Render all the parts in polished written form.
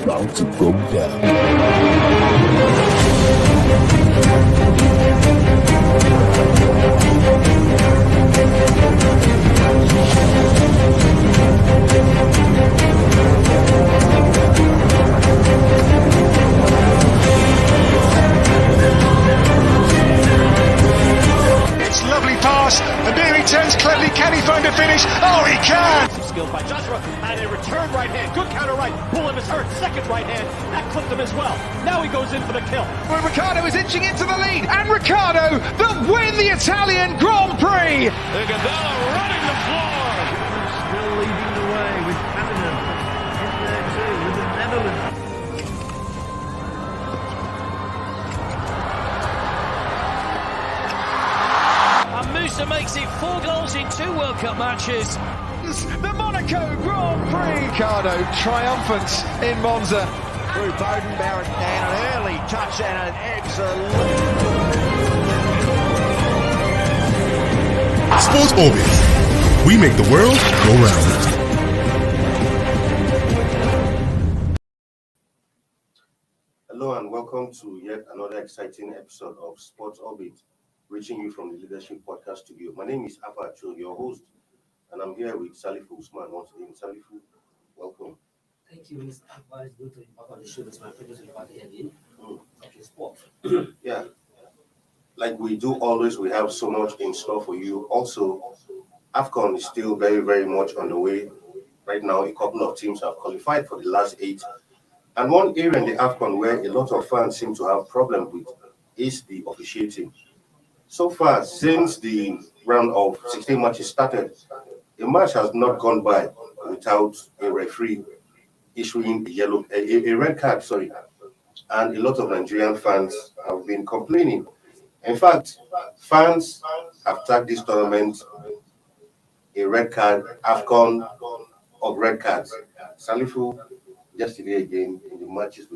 about to go down. It's lovely pass, and there he turns cleverly. Can he find a finish? Oh, he can! Some skill by Joshua, and a return right hand. Good counter right. Bullen is hurt. Second right hand. That clipped him as well. Now he goes in for the kill. Well, Ricciardo is inching into the lead, and Ricciardo that win the Italian Grand Prix! Gambella running the floor. Still leading the way with Cameroon in there too with the Netherlands. And Musa makes it 4 goals in 2 World Cup matches. The Monaco Grand Prix! Ricciardo triumphant in Monza. Through Bowden Barrett and an early touch and an excellent. Sports Orbit. We make the world go round. Hello and welcome to yet another exciting episode of Sports Orbit, reaching you from the Leadership Podcast Studio. My name is Abba Achul, your host, and I'm here with Salifu Usman once again. Salifu, welcome. Thank you, Mr. Abba. It's good to be back on the show. It's my privilege to be back here again. Okay, sport. Yeah, like we do always, we have so much in store for you. Also, AFCON is still very, very much on the way. Right now, a couple of teams have qualified for the last 8. And one area in the AFCON where a lot of fans seem to have problems with is the officiating. So far, since the round of 16 matches started, a match has not gone by without a referee issuing a red card, and a lot of Nigerian fans have been complaining. In fact, fans have tagged this tournament a red card, AFCON of red cards. Salifu, yesterday again, in the matches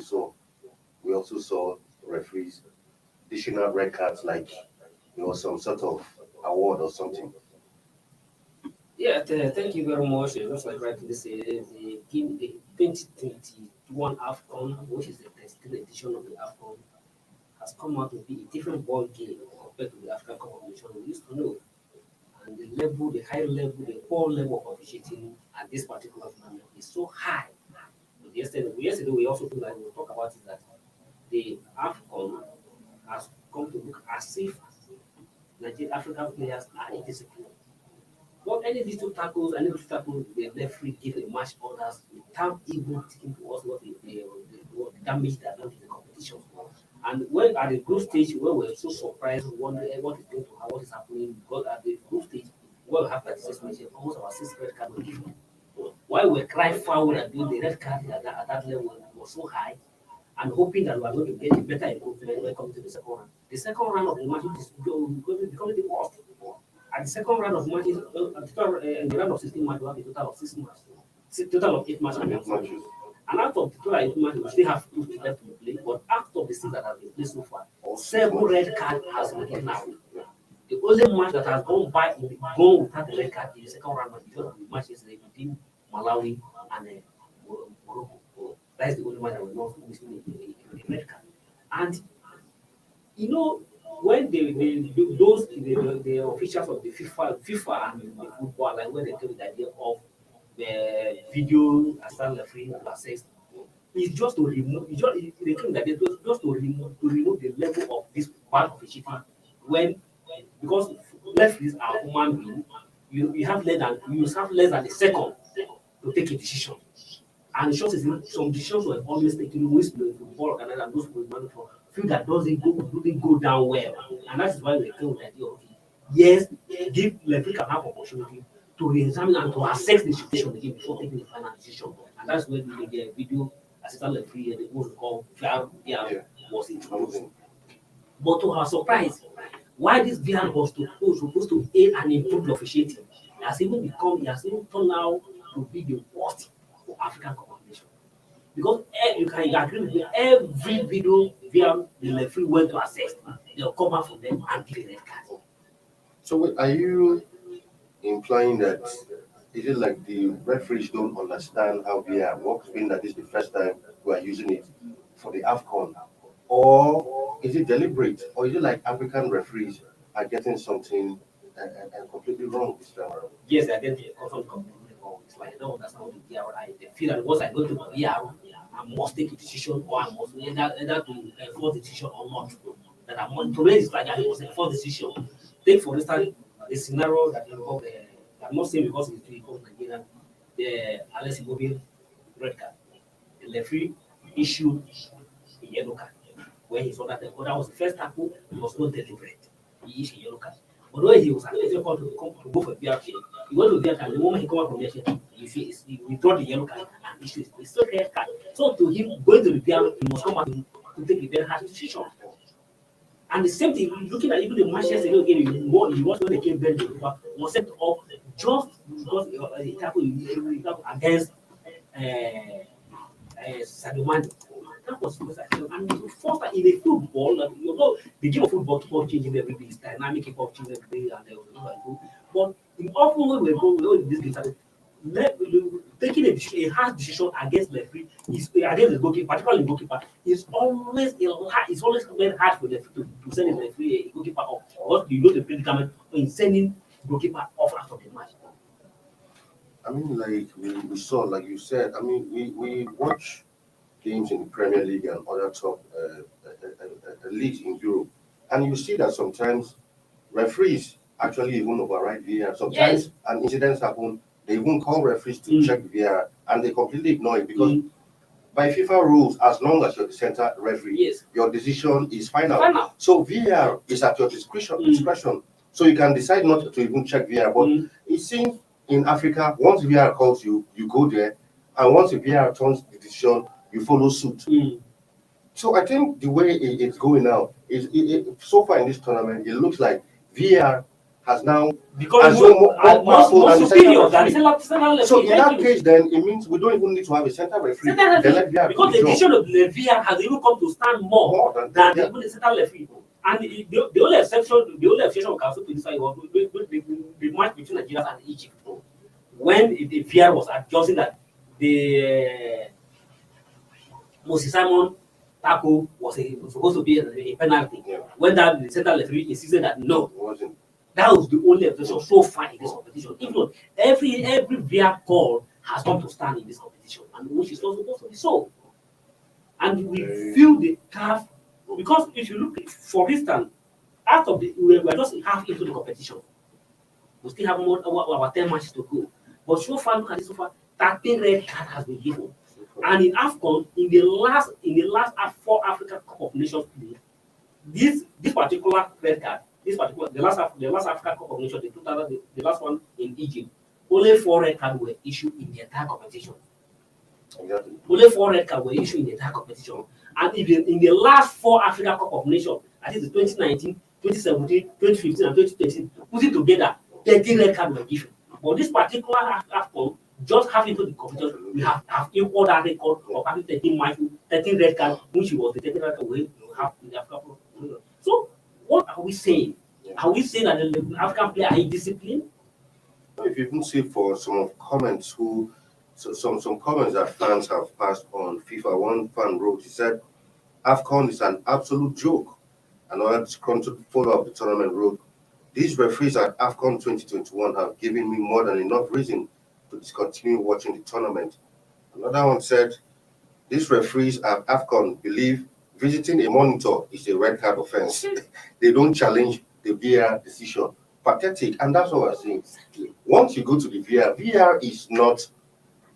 we also saw referees dishing out red cards like it was some sort of award or something. Yeah, thank you very much. Just like rightly said, the 2021 AFCON, which is the 13th edition of the AFCON, has come out to be a different ball game compared to the African Cup of Nations we used to know. And the level, the high level, the poor level of officiating at this particular tournament is so high. But yesterday we also feel like we'll talk about is that the AFCON has come to look as if Nigerian African players are indisciplined. What any digital tackles, the referee give the match orders without even thinking to us what the damage that done to the competition. And when at the group stage, where we're so surprised, wondering what is going to happen, what is happening, because at the group stage, where we have 36 matches, almost our 6th red card were given. Why we're crying foul and doing the red card at that level was so high, and hoping that we are going to get a better improvement when we come to the second round. The second round of the match is becoming the worst. At the second round of matches, in the round of 16 matches, we have a total of 6 matches, total of 8 matches. And out of the total of 8 matches, we still have 2 left to play. But out of the 6 that have been played so far, 7 red cards has been given out. The only match that has gone without the red card in the second round was because of the matches between Malawi and Morocco. That is the only match that was not missing a red card. And you know, when the officials of the FIFA and the football, like when they tell the idea of the video assistant referee to assess, it's just to remove. They claim that just to remove the level of this bad officiating. Because referees are human beings, you have less than a second to take a decision. And some decisions were always taken with the football organizer and those who feel that didn't go down well. And that is why we came with the idea of yes, give referee can have opportunity to re-examine and to assess the situation again before taking the final decision. And that's when the video assistant referee and the most called VR was introduced. But to our surprise, why this VR was supposed to aid and improve the officiating, it has even turned out to be the worst for African competition. Because you can agree with me, every video via the referee went to assess, they'll come out from them and give a red card. So are you implying that Is it like the referees don't understand how VAR works, being that this is the first time we are using it for the AFCON? Or is it deliberate? Or is it like African referees are getting something completely wrong this time around? Yes, they are getting a confirmed completely wrong. It's like I don't understand the VR. They feel that once I go to the VR, I must take a decision or I must either to enforce the decision or not. That I'm on to raise like I must enforce the decision. Take for instance a scenario that involves I'm not saying because it's involves Nigeria, the Alex Iwobi red card. The referee issued a yellow card when he saw that that was the first tackle, it was not deliberate. He issued a yellow card. But when he was actually called to go for VR, he went to VR card. The moment he came out from VR, he withdrew the yellow card and issued a still red card. So to him, going to the VR, he must come out to take a very hard decision. And the same thing, looking at even the Manchester United game, he was when they came back, was set up just because he tackled against Sadio Mane. That was and first time in a football, the game of football keep on changing every day, it's dynamic, keep on changing every day, and they will but in often when we go in this game, taking a hard decision against the referee is against the goalkeeper, particularly the goalkeeper, is always very hard for the referee to send the referee a goalkeeper off. Because you know the predicament in sending goalkeeper off after the match. I mean, like we saw, like you said, I mean, we watch games in the Premier League and other top leagues in Europe, and you see that sometimes referees actually even override VAR. Sometimes an incidents happen, they even call referees to check VAR, and they completely ignore it because by FIFA rules, as long as you're the center referee, your decision is final. So VAR is at your discretion. So you can decide not to even check VAR. But it seems in Africa, once VAR calls you, you go there, and once the VAR turns the decision, you follow suit. So I think the way it's going now is so far in this tournament, it looks like VAR has now because more superior than center referee. So in that case, then it means we don't even need to have a center referee. Because the decision of the VAR has even come to stand more than even the center referee. And the only exception we can also criticize was the match between Nigeria and Egypt, when the VAR was adjusting that the Moses Simon tackle was supposed to be a penalty. When the center referee insisted that no, it wasn't. That was the only exception so far in this competition. If not, every VAR call has come to stand in this competition, and which is not supposed to be so. And we feel the curve because if you look, for instance, out of we are just half into the competition. We still have more our 10 matches to go. But so far, look at this so far, 13 red card has been given. And in AFCON, in the last 4 African Cup of Nations play, this particular red card, the last African Cup of Nations, the last one in Egypt, only 4 red cards were issued in the entire competition. Exactly. Only 4 red cards were issued in the entire competition. And even in the last 4 African Cup of Nations, that is the 2019, 2017, 2015, and 2013, put it together, 13 red cards were given. But this particular AFCON, just having to the competition, we have equal that record of having 13 red cards, which was the 13 red card we have in the African. So, what are we saying? Are we saying that the African player are indisciplined? If you even see for some comments some comments that fans have passed on FIFA, one fan wrote, he said, AFCON is an absolute joke. Another follow up the tournament wrote, these referees at AFCON 2021 have given me more than enough reason to discontinue watching the tournament. Another one said, these referees at AFCON believe visiting a monitor is a red card offense. They don't challenge the VAR decision. Pathetic. And that's what we're saying. Once you go to the VAR is not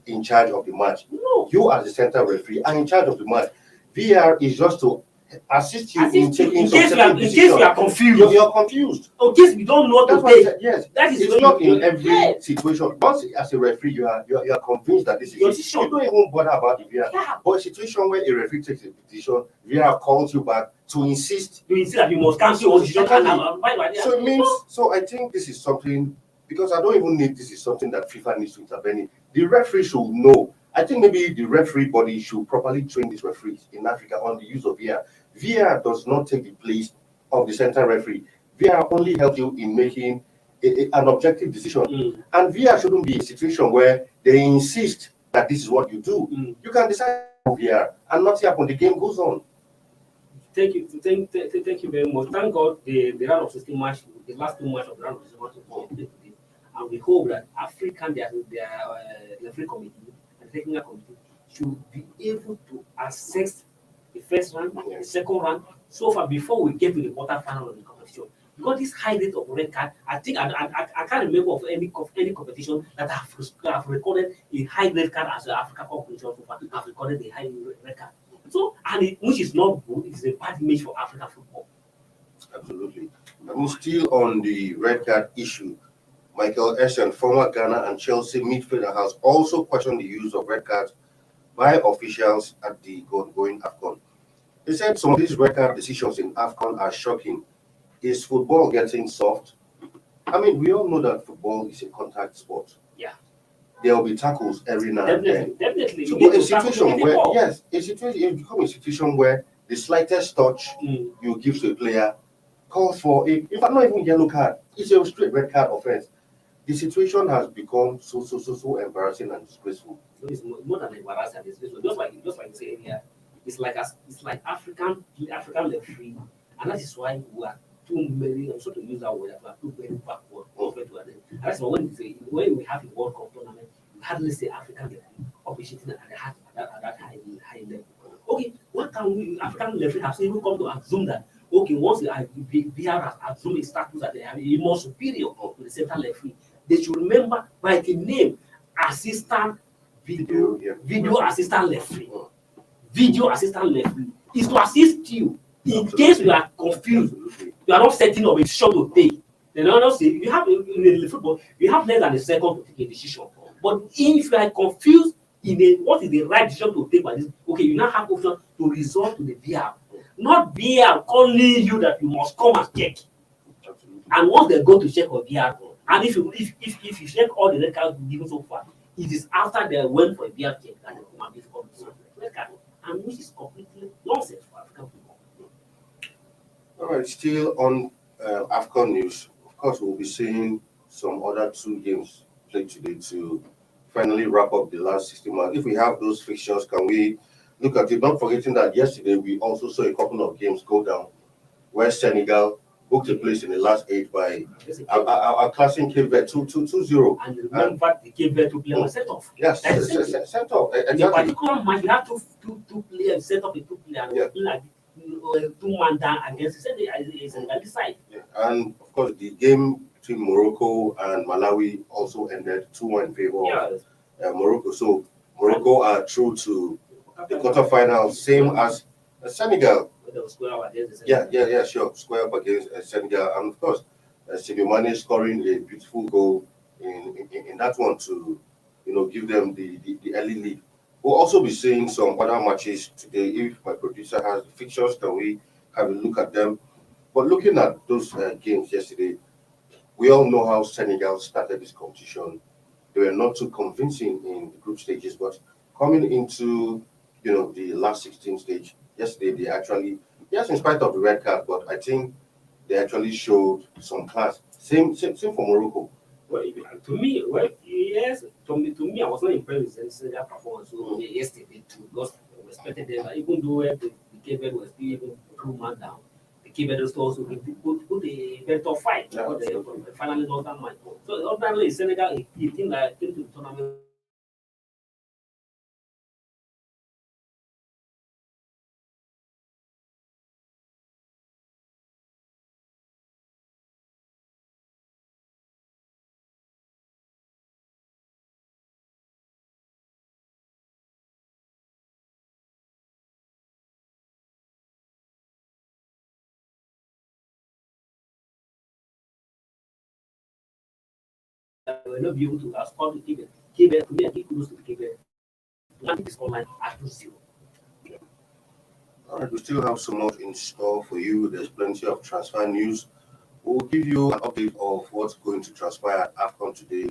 in charge of the match. No. You as the center referee are in charge of the match. VAR is just to assist you in taking some certain decisions. In case you are confused. You're confused. In case we don't know that's what to say. Yes. That is it's not in every situation. Once as a referee, you are convinced that this is it. You don't even bother about the VAR. Yeah. But a situation where a referee takes a decision, VAR calls you back to insist that you must cancel your decision. So it means so I think this is something, because I don't even need this is something that FIFA needs to intervene in. The referee should know. I think maybe the referee body should properly train these referees in Africa on the use of VAR. VAR does not take the place of the center referee. VAR only helps you in making an objective decision. And VR shouldn't be a situation where they insist that this is what you do. You can decide VR and not happen. The game goes on. Thank you very much. Thank God the round of 16 match, the last 2 matches of the round of 16 match will be today. And we hope that African, their referee committee and technical committee should be able to assess the first round, the second round, so far before we get to the quarterfinal of the competition. Because this high rate of red card, I think I can't remember of any competition that have recorded a high red card as the African competition so far. Have recorded a high red card. So, which is not good. It is a bad image for African football. Absolutely. I'm still on the red card issue. Michael Essien, former Ghana and Chelsea midfielder, has also questioned the use of red cards by officials at the ongoing AFCON. He said some of these red card decisions in AFCON are shocking. Is football getting soft? I mean, we all know that football is a contact sport. Yeah. There will be tackles every now and then. Definitely. So, but a situation where, yes, it become a situation where the slightest touch you give to a player calls for a, if I'm not even yellow card, it's a straight red card offense. The situation has become so embarrassing and disgraceful. So it's more than embarrassing and disgraceful. Just like you say here, it's like African referee, and that is why we are too many. I'm sorry to use that word. We are too very backward compared to others. And that's why when we have a World Cup tournament, we hardly say African referee officiating at that high level. Okay, what can we African referee have even come to assume that? Okay, once the VR has assumed a status that they are more superior to the central referee, they should remember by the name assistant video assistant referee. Video assistant referee is to assist you in case you are confused. You are not setting up a shot to take. Then honestly, you have in the football, you have less than a second to take a decision. But if you are confused what is the right decision to take by this, okay, you now have option to resort to the VR. Not VR calling you that you must come and check. And once they go to check on VR, and if you check all the red cards given so far, it is after they went for a VR check that they come and give red card, and which is completely nonsense for African football. All right, still on AFCON news. Of course, we'll be seeing some other 2 games played today to finally wrap up the last 60 months. If we have those fixtures, can we look at it? Not forgetting that yesterday we also saw a couple of games go down where Senegal booked a place in the last 8 by our classic Cape Verde 2-0. And remember, the Cape Verde 2 players were set off. Yes, set off. In a particular match, you have two players set up a 2 player and like 2-man down against the Senegalese side. Yeah. And of course, the game between Morocco and Malawi also ended 2-1 in favor of Morocco. So Morocco are through to the quarterfinals, same as Senegal. Yeah, sure. Square up against Senegal, and of course, Sadio Mane scoring a beautiful goal in that one to give them the early lead. We'll also be seeing some other matches today. If my producer has the fixtures, can we have a look at them? But looking at those games yesterday, we all know how Senegal started this competition. They were not too convincing in the group stages, but coming into the last 16 stage, yesterday they actually, yes, in spite of the red card, but I think they actually showed some class. Same for Morocco. Well, to me, yes. To me, I was not impressed with Senegal performance yesterday too, because I expected them. Even though the Cape Verde was still even 2-man down, the Cape Verde also put a very tough fight. Because they finally lost that match. So ordinarily, Senegal, a team that came to the tournament. Will not be able to score the Cape Verde. To me, I think close to the Cape Verde. One is scoreline at 2-0. All right, we still have so much in store for you. There's plenty of transfer news. We'll give you an update of what's going to transpire at AFCON today.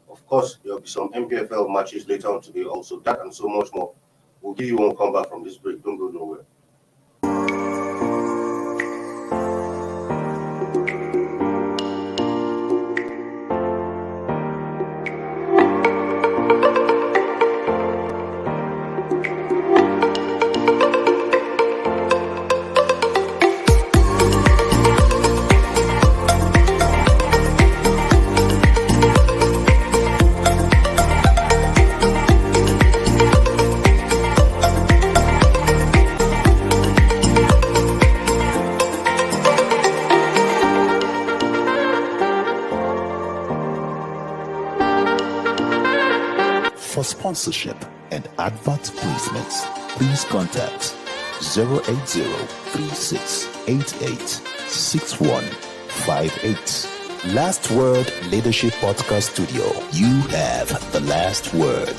Of course, there'll be some MPFL matches later on today also. That and so much more. We'll give you one comeback from this break. Don't go nowhere. For sponsorship and advert placements, please contact 080-3688-6158. Last Word Leadership Podcast Studio. You have the last word.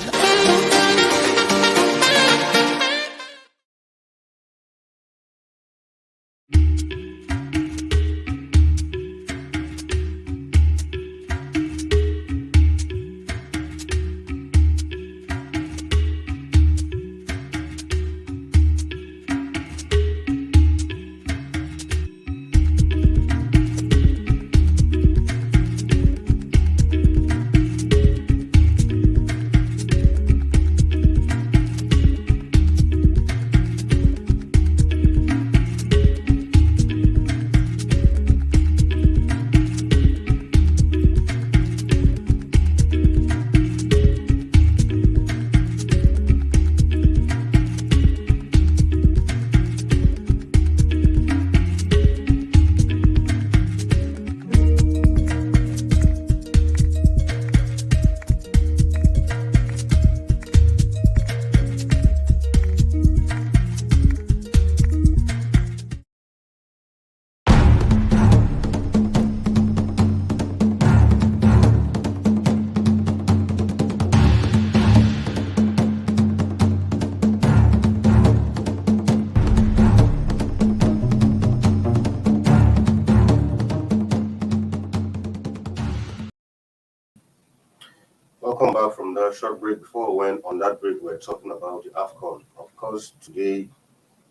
Welcome back from that short break. Before we went on that break, we were talking about the AFCON. Of course, today,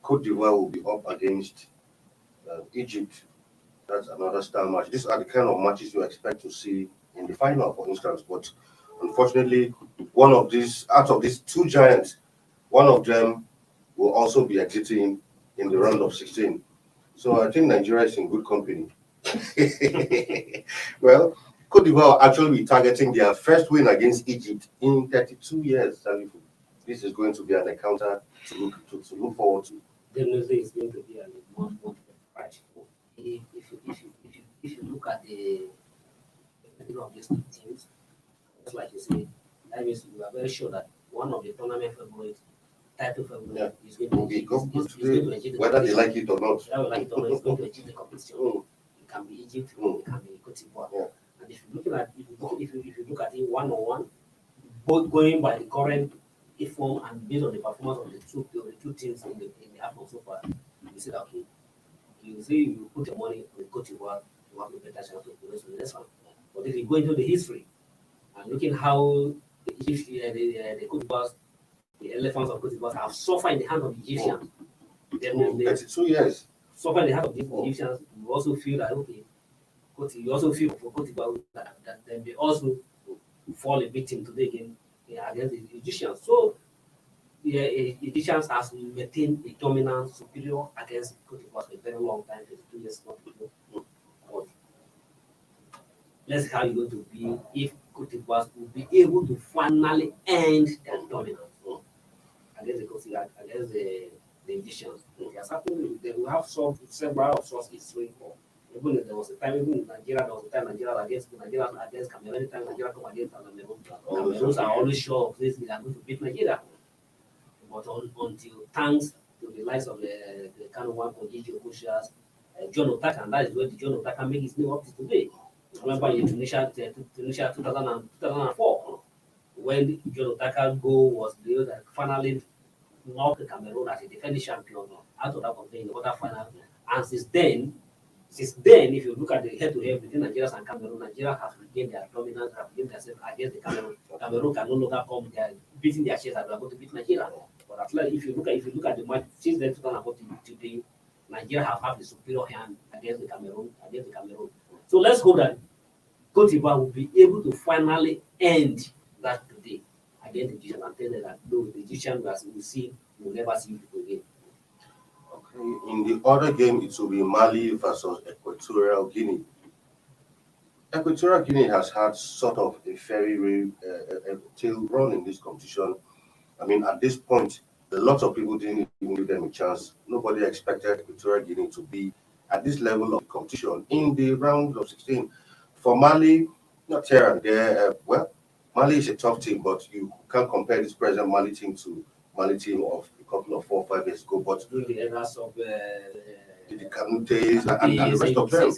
Cote d'Ivoire will be up against Egypt. That's another star match. These are the kind of matches you expect to see in the final, for instance. But unfortunately, one of these, out of these two giants, one of them will also be exiting in the round of 16. So I think Nigeria is in good company. Well, Cote d'Ivoire actually be targeting their first win against Egypt in 32 years. This is going to be an encounter to look forward to. Definitely, it's going to be a more fight. If you look at the of these two teams, just like you say, that means we are very sure that one of the tournament favorites, title favorite, is going to achieve the whether they like it or not. It's going to achieve the competition. It can be Egypt, it can be Cote d'Ivoire. Yeah. And if you look at it one-on-one, both going by the current form and based on the performance of the two teams in the AFCON so far, you say that okay, you say you put your money on Cote d'Ivoire, you have a better chance of progress to the next one. But if you go into the history and looking how the Cote d'Ivoire, the elephants of Cote d'Ivoire have suffered in the hands of the Egyptians. Then 32 years. Suffer in the hands of the Egyptians, you also feel that okay, you also feel for Cote d'Ivoire that then they also fall a victim today again against the Egyptians. So the Egyptians has maintained a dominant superior against Cote d'Ivoire for a very long time, 32 years not ago. But let's see how it's going to be if Cote d'Ivoire will be able to finally end their dominance against the Egyptians. They will have several source history for. Even if there was a time, even in Nigeria, Nigeria against Cameroon, anytime Nigeria come against Cameroon, Cameroons are always sure of this, they are going to beat Nigeria. But until thanks to the likes of the Cameroon, Okoshas, John Otaka, and that is where the John Otaka made his name up to today. Remember in Tunisia 2004, when John Otaka goal was the that finally knocked the Cameroon as a defending champion out of that company in the quarterfinal. And since then, if you look at the head-to-head between Nigeria and Cameroon, Nigeria has regained their dominance, have regained themselves against the Cameroon. Cameroon can no longer come there beating their chest as they are going to beat Nigeria. But at least if you look at the match since then 2014 today, Nigeria have the superior hand against the Cameroon. So let's hope that Cote d'Ivoire will be able to finally end that today against the Egyptians and tell them that no, the Egyptians will never see people again. In the other game, it will be Mali versus Equatorial Guinea. Equatorial Guinea has had sort of a very tail run in this competition. I mean, at this point, a lot of people didn't even give them a chance. Nobody expected Equatorial Guinea to be at this level of competition in the round of 16. For Mali, not here and there, Mali is a tough team, but you can't compare this present Mali team to Mali team of a couple of 4 or 5 years ago. But During the eras of the Canutes and the rest of them.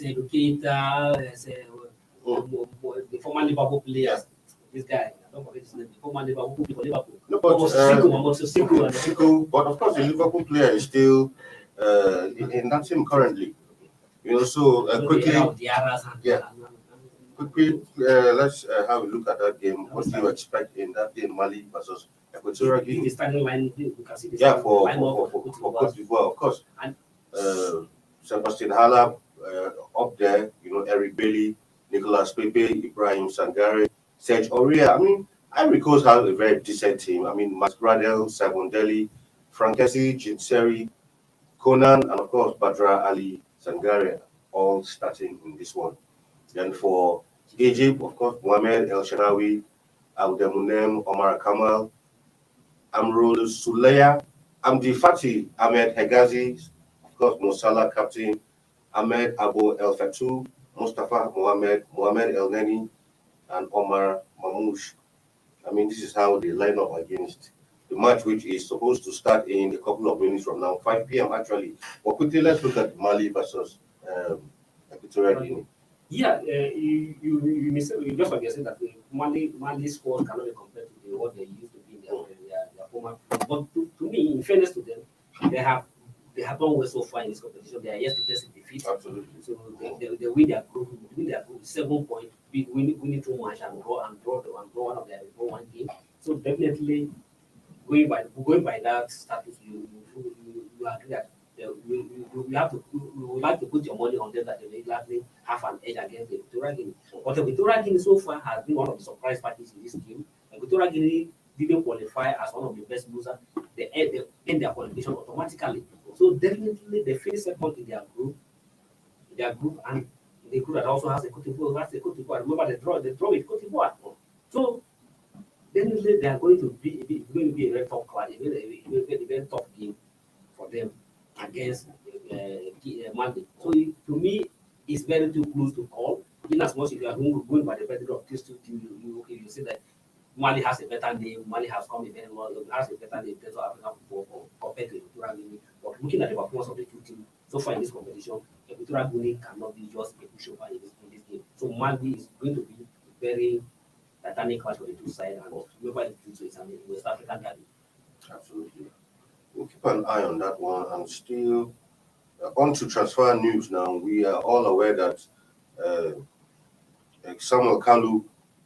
The former Liverpool players. This guy, I don't forget his name. The former Liverpool player for Liverpool. No, but Sissoko. But of course, the Liverpool player is still in that team currently. You know, so quickly, let's have a look at that game. What do you expect in that game, Mali versus Equatorial Guinea? The starting line, you can see the For line Cote d'Ivoire, of course. And Sebastian Haller up there, you know, Eric Bailey, Nicolas Pepe, Ibrahim Sangare, Serge Aurier. I mean, Ivory Coast has a very decent team. I mean, Max Bradel, Simon Deli, Frankesi, Jinseri, Conan, and of course, Badra Ali Sangare, all starting in this one. Then for Egypt, of course, Mohamed El Sharawi, Abdelmunem, Omar Kamal, Amrul Suleya, Amdi Fati, Ahmed Hegazi, of course, Mosala captain, Ahmed Abu El Fatou, Mustafa Mohamed El Neni, and Omar Mamouche. I mean, this is how they line up against the match, which is supposed to start in a couple of minutes from now, 5 p.m. actually. But quickly, let's look at Mali versus Equatorial Guinea. Yeah, you may say, just like you said, that the Mali squad cannot be compared to what they used to be in their former. But to me, in fairness to them, they have done well so far in this competition. They are yet to test a defeat. Absolutely. So they win their group. 7 points. Winning 2 matches and draw one of their one game. So definitely going by that status, you agree that you would like to put your money on them that they may likely have an edge against the Equatorial Guinea. But the Equatorial Guinea so far has been one of the surprise parties in this game. Equatorial Guinea didn't qualify as one of the best losers. They end their qualification automatically. So definitely they finish second in their group, and the group that also has a Cote d'Ivoire. Remember the draw with Cote d'Ivoire. So definitely they are going to be a very tough class, a very tough game for them against Mali. So to me, it's very too close to call. In as much as you are going by the better of these two teams, you say that Mali has a better name. Mali has come very well. Has a better name in terms of African football compared to Equatorial Guinea. But looking at the performance of the two teams so far in this competition, Equatorial Guinea cannot be just a pushover in this game. So Mali is going to be very titanic clash for the two sides, and whoever it is, it's a West African derby. Absolutely. We'll keep an eye on that one. And still on to transfer news now. We are all aware that Samuel Kalu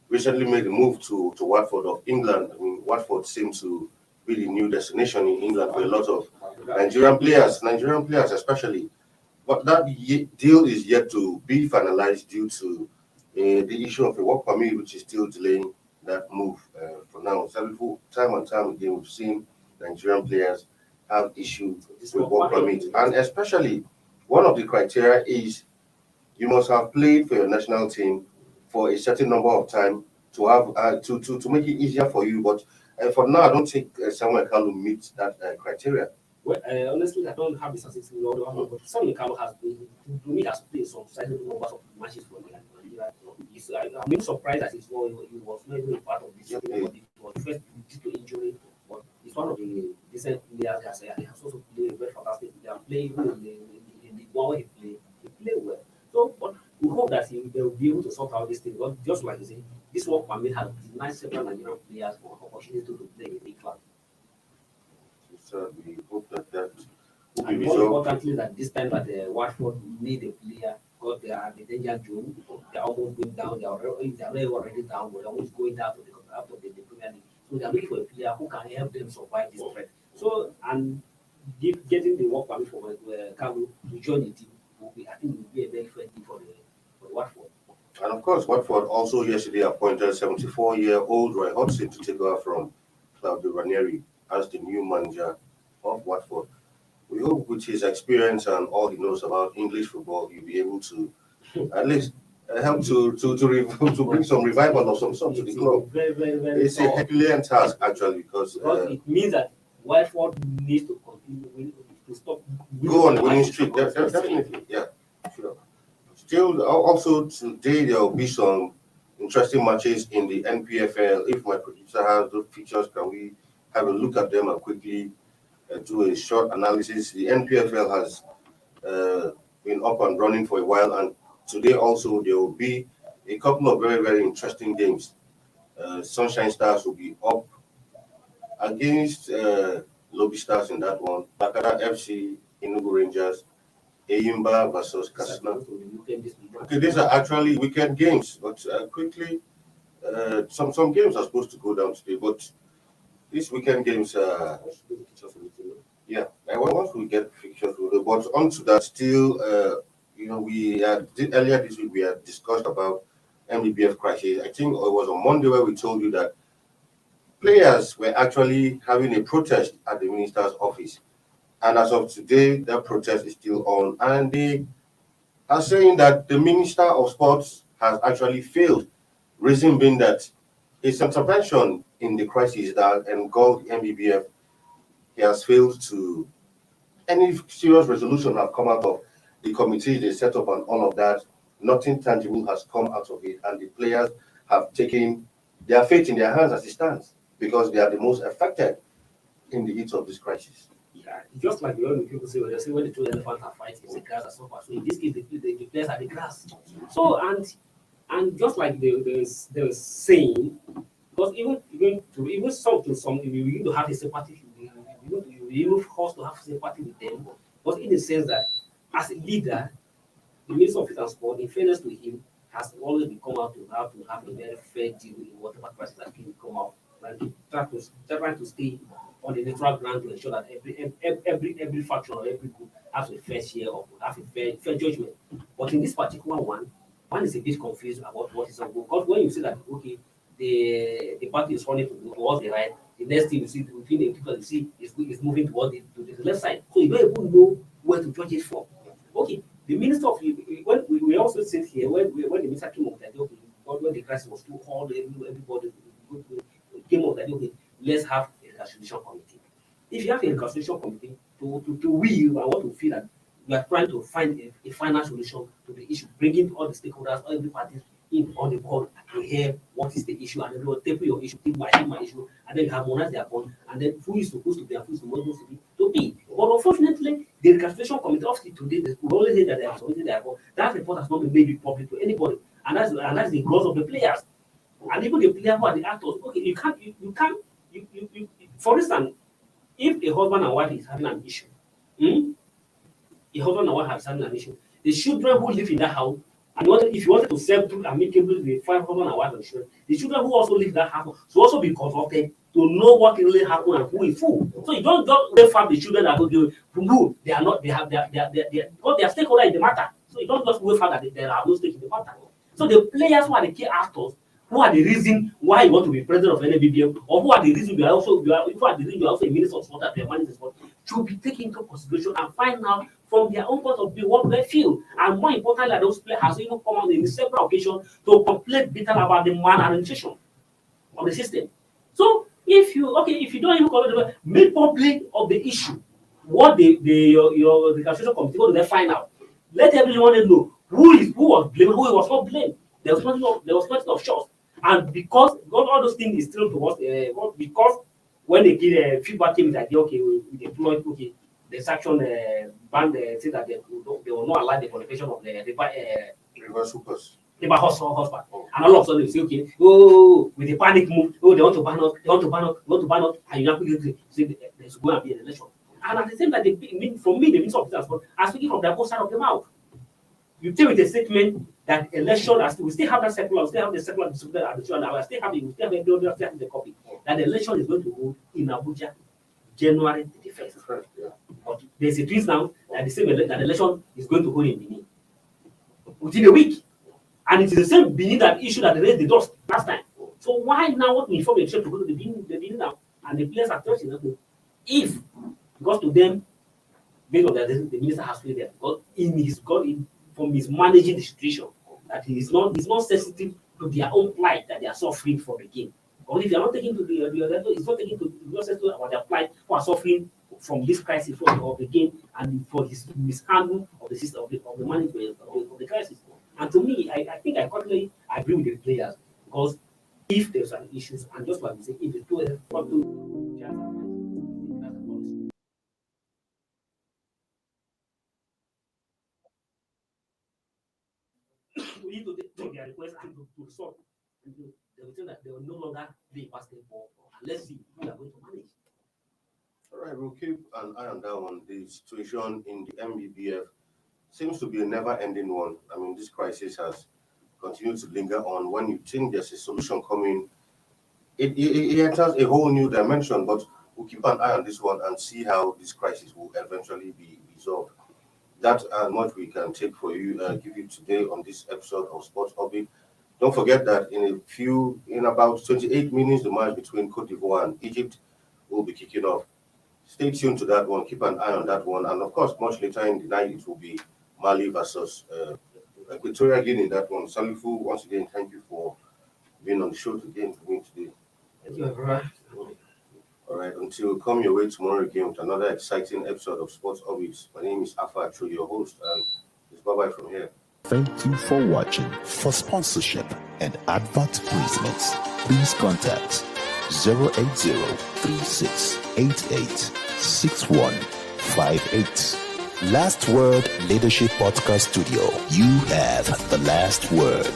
recently made a move to Watford of England. I mean, Watford seems to be the new destination in England for a lot of Nigerian players especially. But that deal is yet to be finalized due to the issue of a work permit, which is still delaying that move for now. So time and time again, we've seen Nigerian players have issues with work permit, and especially one of the criteria is you must have played for your national team for a certain number of time to have to make it easier for you. But for now, I don't think Samuel Kalu meets that criteria. Well, honestly, I don't have the statistics, but Samuel Kalu has played some sizable numbers of matches for Nigeria. I'm really surprised that he was not even a part of this. It was first due to injury, but he's one of the decent players. He has also played very fantastic. They are playing in the one way he played well. So, but we hope that they will be able to sort out this thing. But just like you say, this work permit has denied several Nigerian players for opportunity to play in the club. So we hope that will be And more resolved. importantly, that this time that Watford need a player because they are the danger zone. They are almost going down. They are already down, but they are almost going down to the Premier League. So they are looking for a player who can help them survive this threat. So and getting the work permit for Kalu to join the team I think will be a very fair thing for Watford. And of course, Watford also yesterday appointed 74-year-old Roy Hodgson to take over from Claudio Ranieri as the new manager of Watford. We hope with his experience and all he knows about English football, he'll be able to at least help to bring some revival of some sort to the club. Very, very, very it's a Herculean task actually because it means that Watford needs to continue to stop. Go on the winning streak, definitely, yeah, sure. Still, also today there will be some interesting matches in the NPFL. If my producer has those pictures, can we have a look at them and quickly do a short analysis? The NPFL has been up and running for a while, and today also there will be a couple of very, very interesting games. Sunshine Stars will be up against Lobby Stars in that one. Bakara FC, Enugu Rangers, Eyimba versus Kasna. Okay, these are actually weekend games, but quickly, some games are supposed to go down today, but these weekend games yeah, once we get fixtures, but onto that still, we had earlier this week we had discussed about MBBF crisis. I think it was on Monday where we told you that players were actually having a protest at the minister's office. And as of today, that protest is still on. And they are saying that the Minister of Sports has actually failed, reason being that his intervention in the crisis that engulfed MBBF, he has failed to, any serious resolution have come out of the committee they set up and all of that. Nothing tangible has come out of it. And the players have taken their fate in their hands as it stands, because they are the most affected in the heat of this crisis. Yeah, just like when people say, when the two elephants are fighting, the grass are so far. So in this case, the players are the grass. So and just like they were saying, because even some, you need to have a sympathy. You even forced to have sympathy with them, but in the sense that as a leader, the Minister of Youth and Sport, in fairness to him, has always become out to have a very fair deal in whatever crisis that can come out. Like trying to stay on the neutral ground to ensure that every faction or every group has a fair share of have a fair judgment. But in this particular one is a bit confused about what is on. Because when you say that okay, the party is running towards the right, the next thing you see within the people you see is moving towards the left side. So you don't even know where to judge it from. Okay, the minister of when we also sit here when the minister came up that okay, when the crisis was too hard, everybody came up that okay, let's have a reconciliation committee. If you have a reconciliation committee to will and want to feel that we are trying to find a final solution to the issue, bringing all the stakeholders, all the parties in on the board to hear what is the issue, and then we'll table your issue, take my issue, and then harmonize their bond, and then who is supposed to be and who is supposed to be. But unfortunately, the reconciliation committee of today, we always say that they have submitted their report. That report has not been made public to anybody, and that's the growth of the players. And even the players who are the actors, okay, you can't, for instance, if a husband and wife is having an issue, a husband and wife are having an issue, the children who live in that house, and if you wanted to settle amicably the husband and wife and children, the children who also live in that house should also be consulted to know what really happened and who is who. So you don't just wait the children that go from who they are not, they are stakeholder in the matter. So you don't just wait for that there are no stake in the matter. So the players who are the key actors, who are the reason why you want to be president of NBBM, or who are the reason you are also a minister of sport, that managing sport, should be taken into consideration and find out from their own point of view what they feel. And more importantly, those players have even come out in several occasions to complain bitter about the administration of the system. So if you don't even make public of the issue, what your reconciliation committee, what do they find out? Let everyone know who was blamed, who was not blamed. There was nothing of shots. And because all those things is still towards because when they give feedback came that okay, we deployed the sanction banned say that they will not allow the qualification of the River Supers. River husband. And all of a sudden they say, okay, with the panic move, they want to ban us, and you have to say there's going to be an election. And at the same time, for me, the Minister of Defense are speaking from the both side of the mouth. You tell with a statement that election, we still have that circular, we still have the circular distributed at the show, and we still have the copy, that the election is going to hold in Abuja, January 31st. But there's a twist now that the election is going to hold in Benin within a week. And it is the same Benin that issued that raised the dust last time. So why now want to inform the election to go to the Benin now? And the players are trusting them. If, because to them, based on the minister has failed them, because from his managing the situation, that he's not sensitive to their own plight that they are suffering from the game. Or if you are not taking to it's not taking to not sensitive about their plight who are suffering from this crisis of the game and for his mishandling of the system of the management of the crisis. And to me, I think I completely agree with the players if there's an issue, and just like we say, if the two want to we need to take their request and to resolve. And they will think that they will no longer play basketball unless we are going to manage. All right, we'll keep an eye on that one. The situation in the MBBF seems to be a never-ending one. I mean, this crisis has continued to linger on. When you think there's a solution coming, it enters a whole new dimension. But we'll keep an eye on this one and see how this crisis will eventually be resolved. That's much we can take for you, give you today on this episode of Sports Orbit. Don't forget that in about 28 minutes, the match between Cote d'Ivoire and Egypt will be kicking off. Stay tuned to that one. Keep an eye on that one. And of course, much later in the night, it will be Mali versus Equatorial Guinea. That one. Salifu, once again, thank you for being on the show again for me today. Thank you, everyone. All right. Until we come your way tomorrow again with another exciting episode of Sports Orbits. My name is Afa Acho, your host, and it's bye-bye from here. Thank you for watching. For sponsorship and advert placements, please contact 080-3688-6158. Last Word Leadership Podcast Studio. You have the last word.